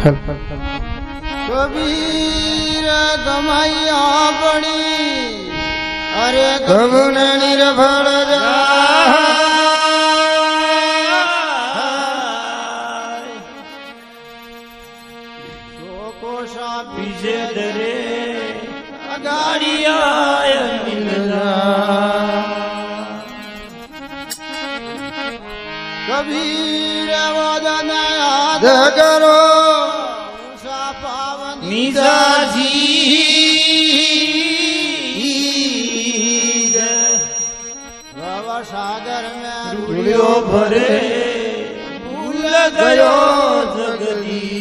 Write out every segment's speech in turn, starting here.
કબીર ગમાયા પડી અરે ગગન નિર્ભળ કોષા પીછે દરે અગાડિયા કબીર વદન યાદ કરો નિજાજી બાબા સાગર મેં રૂડિયો ભરે ભૂલ ગયો જગદી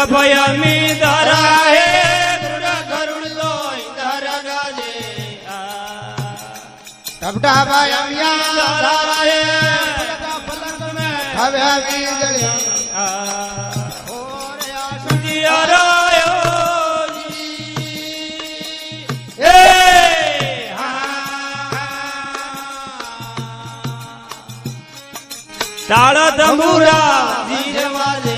ભયમી ધરા હે દૃઢ ગરુડ લો ઇધર ગાજે ટપટા ભયમિયા ધરા હે પલક મે હવે વીજળિયા ઓરે સુજિયારાયો એ તાળ તંબુરા જીરવાજે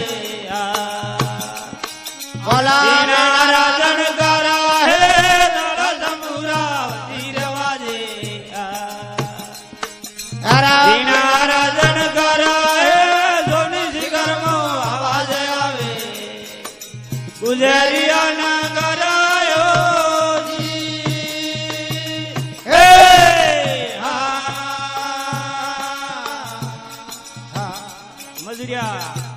રાજન કરા હે તાળ તંબુરા જીરવાજે રાજન કરા હે સોની શિખર મો અવાજ આવે ગુજરિયા ના કરાયો હે મજરિયા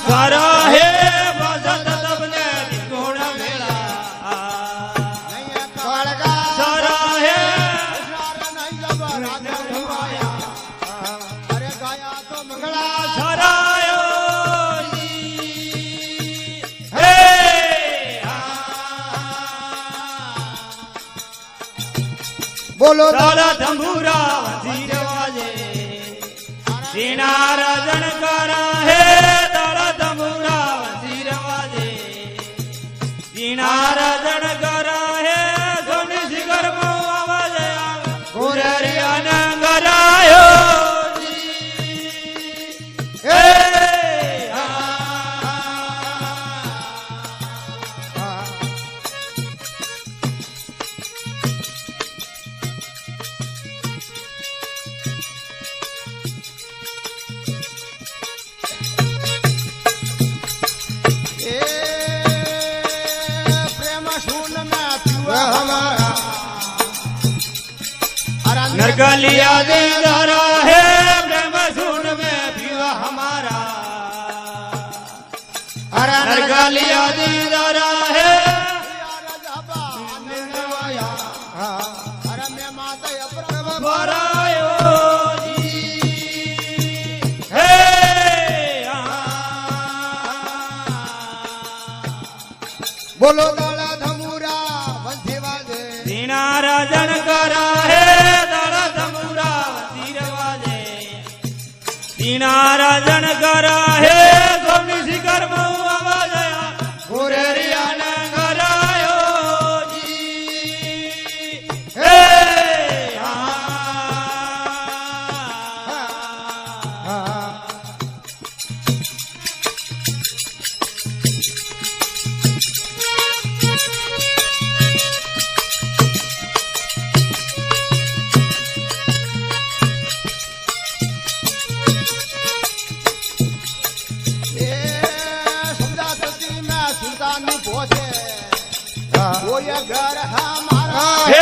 કરા હે બસત તબને ગુણ મેળા સરા હે અરે ગાયા તો મંગળા સરાયો હે બોલો તારા તંબુરા જીરવાજે સીના રાજન કરા હે તારા તંબુરા જીરવાજે સીના રાજન કરા હે સોની શિખર મો અવાજ આવે ગુજરિયા ન ગરાયો હે नरगलिया दे धरा है प्रेम सुन में पीवा हमारा नरगलिया दे धरा है बोलो दाड़ा धमुरा बंसी वाजे दीना राजन करा है दाड़ा धमुरा बंसी वाजे दीना राजन करा है सोनी शिखर वो ये घर हमारा हे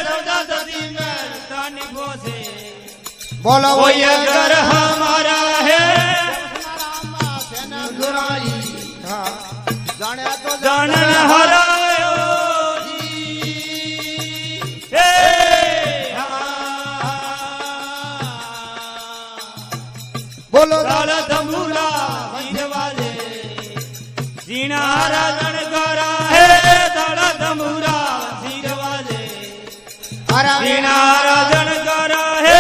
सौदा सदी में तानी बोसे बोलो वो ये घर हमारा है हाँ, जाने तो जानन हरायो जी हे बोलो दाल दमूला वीर वाले जीना राजन करा है दाल दमूला वीर वाले जीना राजन करा है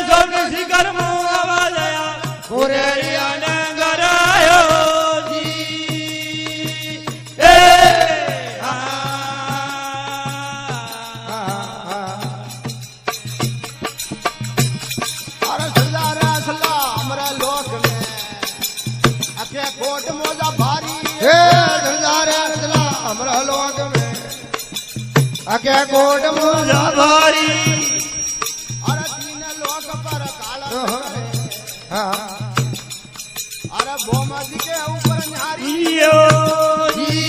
सोन शिखर मुंह आवाजया गोरेरिया ने गरायो जी ए अरे सरदार असला हमारा लोक में अके कोट मोजा भारी हे सरदार असला हमारा लोक में अके कोट मोजा भारी अरे तीन लोक पर काला हाँ अरे भोमद के ऊपर न्यारी यो जी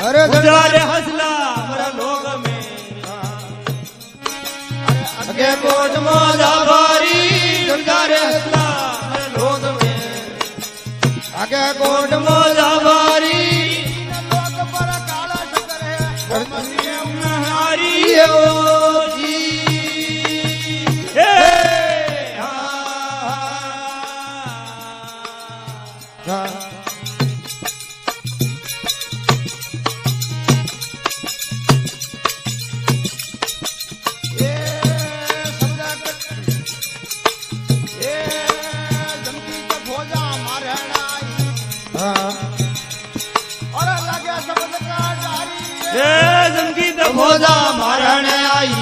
अरे गुजारे हसला मरा लोग में अगे कोट मोजा भारी गुजारे हसला मरा लोग में आगे कोट मोजा भारी लोक पर काला शकर है हरी हो जी हे मोजा मारण आई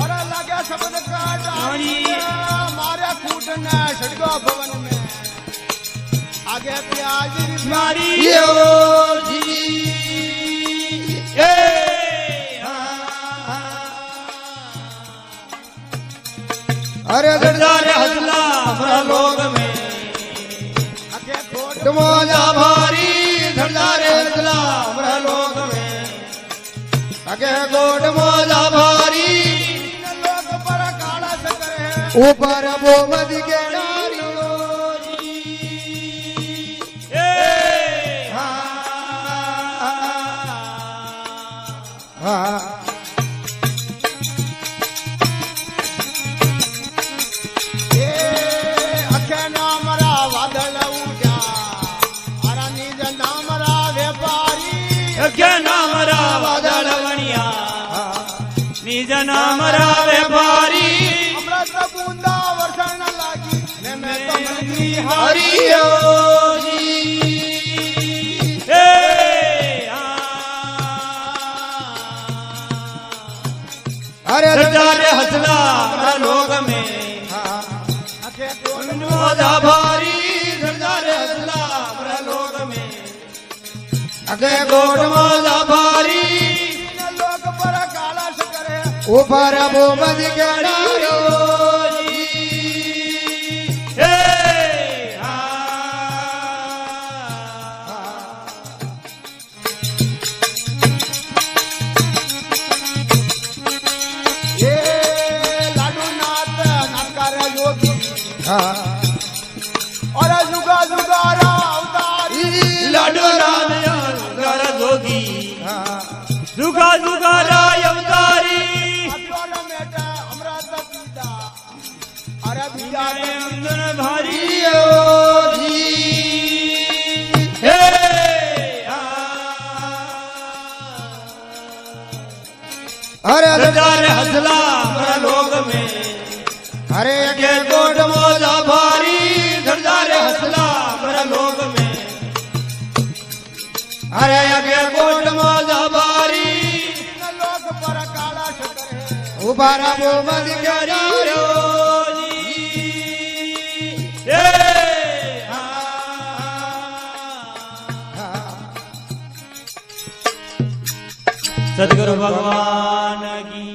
और लगे शब्द का डाली मारे कूटने छड़को भवन में आगे प्याज मारी जी अरे सरदार हसला हमारा लोग में आगे कोट मोजा भारी सरदार हसला हमारा लोग में आगे गोट मोजा भारी लोक पर काला शकर है ऊपर बोमद के नारियो जी अखे नामरा वादल उजा अरे निज नामरा व्यापारी क्या नाम रा वादळ वणिया निज नाम रा व्यापारी अमृत बूंदा वर्षण लागी मैं तो मंत्री हरियो जी हे अरे सरदार हसला हमारा लोग में अखे कोट मोजा भारी सरदार हसला हमारा लोग में अगे गोट मोजा भारी लोक पर काला शकर है ऊपर बोमद के नारियो जी हे ये लाडू नाथ नाथकार योगी और जुगा जुगारा अवतारी लाडो राम कर जोगी जुगा जुगा राय अवतारी अटोल मेटा अमृत पीता अरे बिया अंदर भारी जी हे सरदार सरदार हसला मेरा लोग में अरे के कोट मोजा भारी सरदार हसला मेरा लोग में अरे के कोट मोजा भारी लोग पर काला शकर है उबारा वो मत करी रो सदगुरु भगवान की